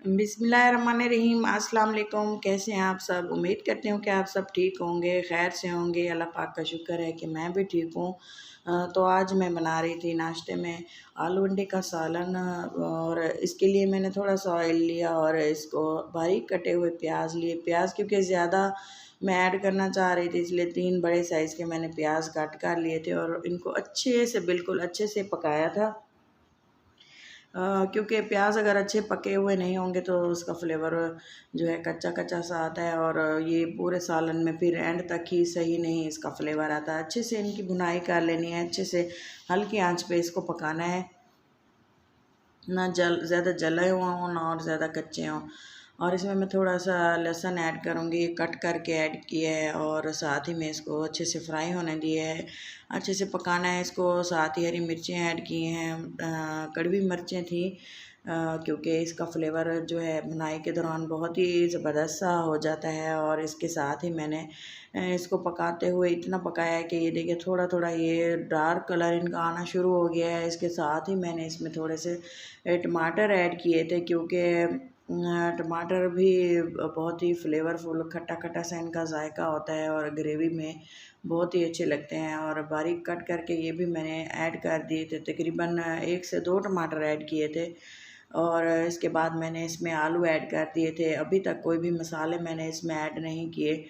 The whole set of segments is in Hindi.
बिस्मिल्लाहिर्रहमानिर्रहीम। अस्सलाम वालेकुम। कैसे हैं आप सब? उम्मीद करती हूँ कि आप सब ठीक होंगे, खैर से होंगे। अल्लाह पाक का शुक्र है कि मैं भी ठीक हूँ। तो आज मैं बना रही थी नाश्ते में आलू अंडे का सालन, और इसके लिए मैंने थोड़ा सा ऑयल लिया और इसको बारीक कटे हुए प्याज लिए। प्याज क्योंकि ज़्यादा मैं ऐड करना चाह रही थी, इसलिए 3 बड़े साइज़ के मैंने प्याज काट कर लिए थे और इनको अच्छे से, बिल्कुल अच्छे से पकाया था। क्योंकि प्याज अगर अच्छे पके हुए नहीं होंगे तो उसका फ्लेवर जो है कच्चा कच्चा सा आता है, और ये पूरे सालन में फिर एंड तक ही सही नहीं इसका फ्लेवर आता है। अच्छे से इनकी भुनाई कर लेनी है, अच्छे से हल्की आंच पे इसको पकाना है, ना ज़्यादा जले हुआ हों ना और ज़्यादा कच्चे हों। और इसमें मैं थोड़ा सा लहसुन ऐड करूँगी, कट करके ऐड किया है, और साथ ही में इसको अच्छे से फ्राई होने दिया है, अच्छे से पकाना है इसको। साथ ही हरी मिर्चें ऐड की हैं, कड़वी मिर्चें थी, क्योंकि इसका फ्लेवर जो है भुनाई के दौरान बहुत ही ज़बरदस्त सा हो जाता है। और इसके साथ ही मैंने इसको पकाते हुए इतना पकाया है कि ये देखिए थोड़ा थोड़ा ये डार्क कलर इनका आना शुरू हो गया है। इसके साथ ही मैंने इसमें थोड़े से टमाटर ऐड किए थे, क्योंकि टमाटर भी बहुत ही फ्लेवरफुल खट्टा खट्टा सा इनका जायका होता है और ग्रेवी में बहुत ही अच्छे लगते हैं। और बारीक कट करके ये भी मैंने ऐड कर दिए थे, तकरीबन 1 से 2 टमाटर ऐड किए थे। और इसके बाद मैंने इसमें आलू ऐड कर दिए थे। अभी तक कोई भी मसाले मैंने इसमें ऐड नहीं किए।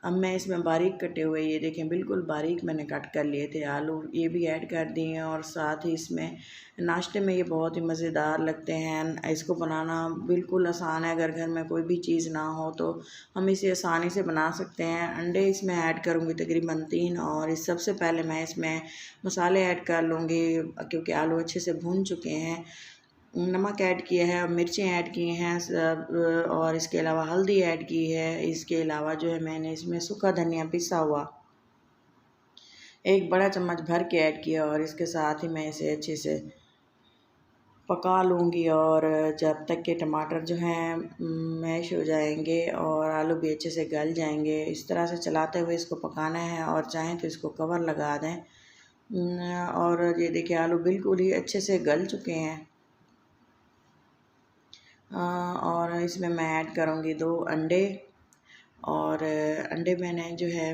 अब मैं इसमें बारीक कटे हुए, ये देखें बिल्कुल बारीक मैंने कट कर लिए थे आलू, ये भी ऐड कर दिए हैं। और साथ ही इसमें नाश्ते में ये बहुत ही मज़ेदार लगते हैं। इसको बनाना बिल्कुल आसान है, अगर घर में कोई भी चीज़ ना हो तो हम इसे आसानी से बना सकते हैं। अंडे इसमें ऐड करूँगी तकरीबन 3, और इस सबसे पहले मैं इसमें मसाले ऐड कर लूँगी, क्योंकि आलू अच्छे से भून चुके हैं। नमक ऐड किया है, मिर्चें ऐड की हैं सब, और इसके अलावा हल्दी ऐड की है। इसके अलावा जो है मैंने इसमें सूखा धनिया पिसा हुआ 1 बड़ा चम्मच भर के ऐड किया, और इसके साथ ही मैं इसे अच्छे से पका लूँगी। और जब तक के टमाटर जो हैं मैश हो जाएंगे और आलू भी अच्छे से गल जाएंगे, इस तरह से चलाते हुए इसको पकाना है। और चाहें तो इसको कवर लगा दें। और ये देखिए आलू बिल्कुल ही अच्छे से गल चुके हैं। और इसमें मैं ऐड करूँगी 2 अंडे, और अंडे मैंने जो है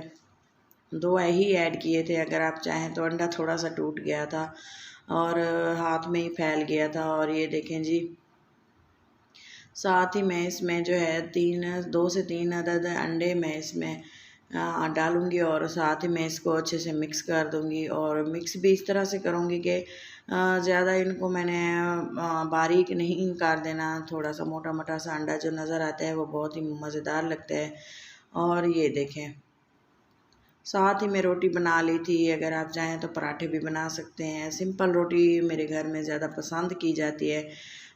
2 ही ऐड किए थे। अगर आप चाहें तो अंडा थोड़ा सा टूट गया था और हाथ में ही फैल गया था। और ये देखें जी, साथ ही मैं इसमें जो है 2 से 3 अदद अंडे मैं इसमें डालूँगी, और साथ ही मैं इसको अच्छे से मिक्स कर दूँगी। और मिक्स भी इस तरह से करूँगी कि ज़्यादा इनको मैंने बारीक नहीं कर देना, थोड़ा सा मोटा मोटा सा अंडा जो नज़र आता है वो बहुत ही मज़ेदार लगता है। और ये देखें, साथ ही मैं रोटी बना ली थी। अगर आप चाहें तो पराठे भी बना सकते हैं। सिंपल रोटी मेरे घर में ज़्यादा पसंद की जाती है।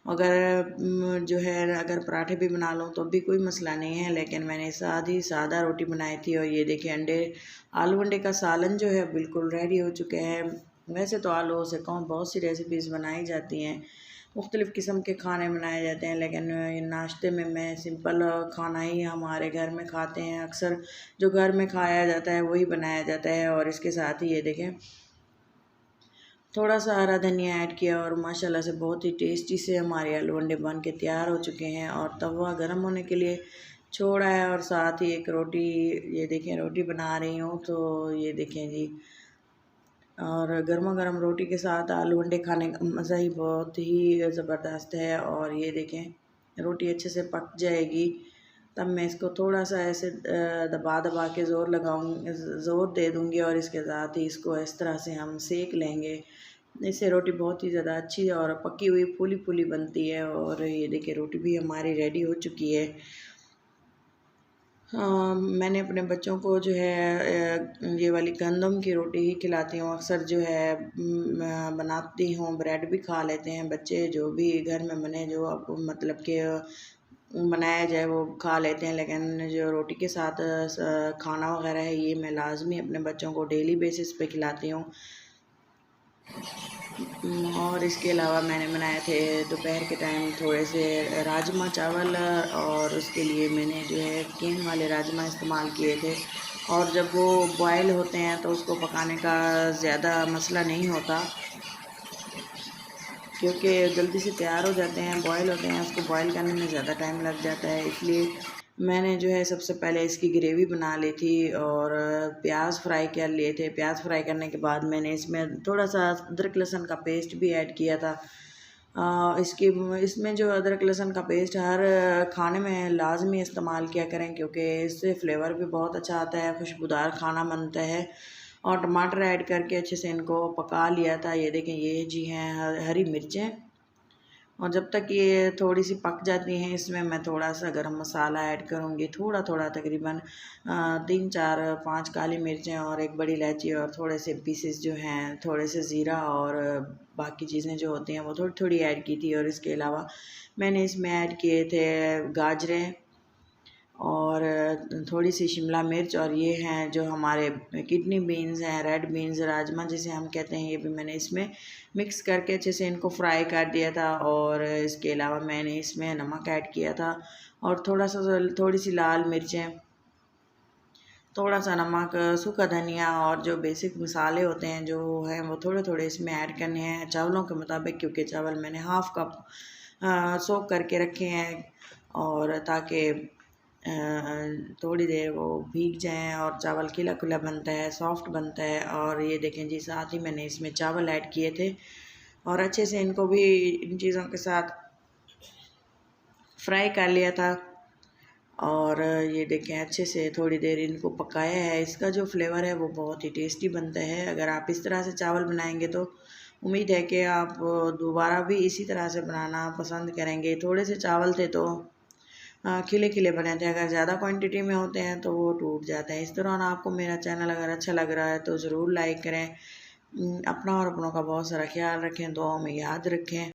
अगर जो है अगर पराठे भी बना लूँ तो भी कोई मसला नहीं है, लेकिन मैंने सादा रोटी बनाई थी। और ये देखिए आलू अंडे का सालन जो है बिल्कुल रेडी हो चुके हैं। वैसे तो आलू से कौन बहुत सी रेसिपीज़ बनाई जाती हैं, मुख्तलिफ़ किस्म के खाने बनाए जाते हैं, लेकिन नाश्ते में मैं सिंपल खाना ही हमारे घर में खाते हैं। अक्सर जो घर में खाया जाता है वही बनाया जाता है। और इसके साथ ही ये देखें थोड़ा सा हरा धनिया ऐड किया, और माशाल्लाह से बहुत ही टेस्टी से हमारे आलू अंडे बन के तैयार हो चुके हैं। और तवा गर्म होने के लिए छोड़ा है, और साथ ही एक रोटी, ये देखें रोटी बना रही हूँ तो ये देखें जी, और गर्मा गर्म रोटी के साथ आलू अंडे खाने का मज़ा ही बहुत ही ज़बरदस्त है। और ये देखें रोटी अच्छे से पक जाएगी, तब मैं इसको थोड़ा सा ऐसे दबा दबा के ज़ोर दे दूँगी, और इसके साथ ही इसको इस तरह से हम सेक लेंगे। इससे रोटी बहुत ही ज़्यादा अच्छी और पकी हुई फूली फूली बनती है। और ये देखिए रोटी भी हमारी रेडी हो चुकी है। मैंने अपने बच्चों को जो है ये वाली गंदम की रोटी ही खिलाती हूँ अक्सर, जो है बनाती हूँ। ब्रेड भी खा लेते हैं बच्चे, जो भी घर में बने, जो अब मतलब कि बनाया जाए वो खा लेते हैं। लेकिन जो रोटी के साथ खाना वगैरह है, ये मैं लाजमी अपने बच्चों को डेली बेसिस पे खिलाती हूँ। और इसके अलावा मैंने बनाए थे दोपहर के टाइम थोड़े से राजमा चावल, और उसके लिए मैंने जो है केन वाले राजमा इस्तेमाल किए थे। और जब वो बॉयल होते हैं तो उसको पकाने का ज़्यादा मसला नहीं होता। क्योंकि जल्दी से तैयार हो जाते हैं, बॉयल होते हैं, उसको बॉयल करने में ज़्यादा टाइम लग जाता है। इसलिए मैंने जो है सबसे पहले इसकी ग्रेवी बना ली थी और प्याज फ्राई कर लिए थे। प्याज फ्राई करने के बाद मैंने इसमें थोड़ा सा अदरक लहसुन का पेस्ट भी ऐड किया था। इसकी इसमें जो अदरक लहसुन का पेस्ट हर खाने में लाजमी इस्तेमाल किया करें, क्योंकि इससे फ्लेवर भी बहुत अच्छा आता है, खुशबूदार खाना बनता है। और टमाटर ऐड करके अच्छे से इनको पका लिया था। ये देखें, ये जी हैं हरी मिर्चें। और जब तक ये थोड़ी सी पक जाती हैं, इसमें मैं थोड़ा सा गरम मसाला ऐड करूँगी, थोड़ा थोड़ा, तकरीबन 3 4 5 काली मिर्चें और एक बड़ी इलायची और थोड़े से पीसेस जो हैं, थोड़े से ज़ीरा और बाकी चीज़ें जो होती हैं वो थोड़ी थोड़ी ऐड की थी। और इसके अलावा मैंने इसमें ऐड किए थे गाजरें और थोड़ी सी शिमला मिर्च, और ये हैं जो हमारे किडनी बीन्स हैं, रेड बीन्स, राजमा जिसे हम कहते हैं, ये भी मैंने इसमें मिक्स करके अच्छे से इनको फ्राई कर दिया था। और इसके अलावा मैंने इसमें नमक ऐड किया था और थोड़ी सी लाल मिर्चें, थोड़ा सा नमक, सूखा धनिया और जो बेसिक मसाले होते हैं जो हैं वो थोड़े थोड़े इसमें ऐड करने हैं चावलों के मुताबिक, क्योंकि चावल मैंने हाफ़ कप सोक करके रखे हैं, और ताकि थोड़ी देर वो भीग जाएं और चावल खिला खिला बनता है, सॉफ्ट बनता है। और ये देखें जी, साथ ही मैंने इसमें चावल ऐड किए थे और अच्छे से इनको भी इन चीज़ों के साथ फ्राई कर लिया था। और ये देखें, अच्छे से थोड़ी देर इनको पकाया है। इसका जो फ्लेवर है वो बहुत ही टेस्टी बनता है। अगर आप इस तरह से चावल बनाएंगे तो उम्मीद है कि आप दोबारा भी इसी तरह से बनाना पसंद करेंगे। थोड़े से चावल थे तो खिले खिले बने थे, अगर ज़्यादा क्वांटिटी में होते हैं तो वो टूट जाते हैं। इस दौरान आपको मेरा चैनल अगर अच्छा लग रहा है तो ज़रूर लाइक करें। अपना और अपनों का बहुत सारा ख्याल रखें, दुआओं में याद रखें।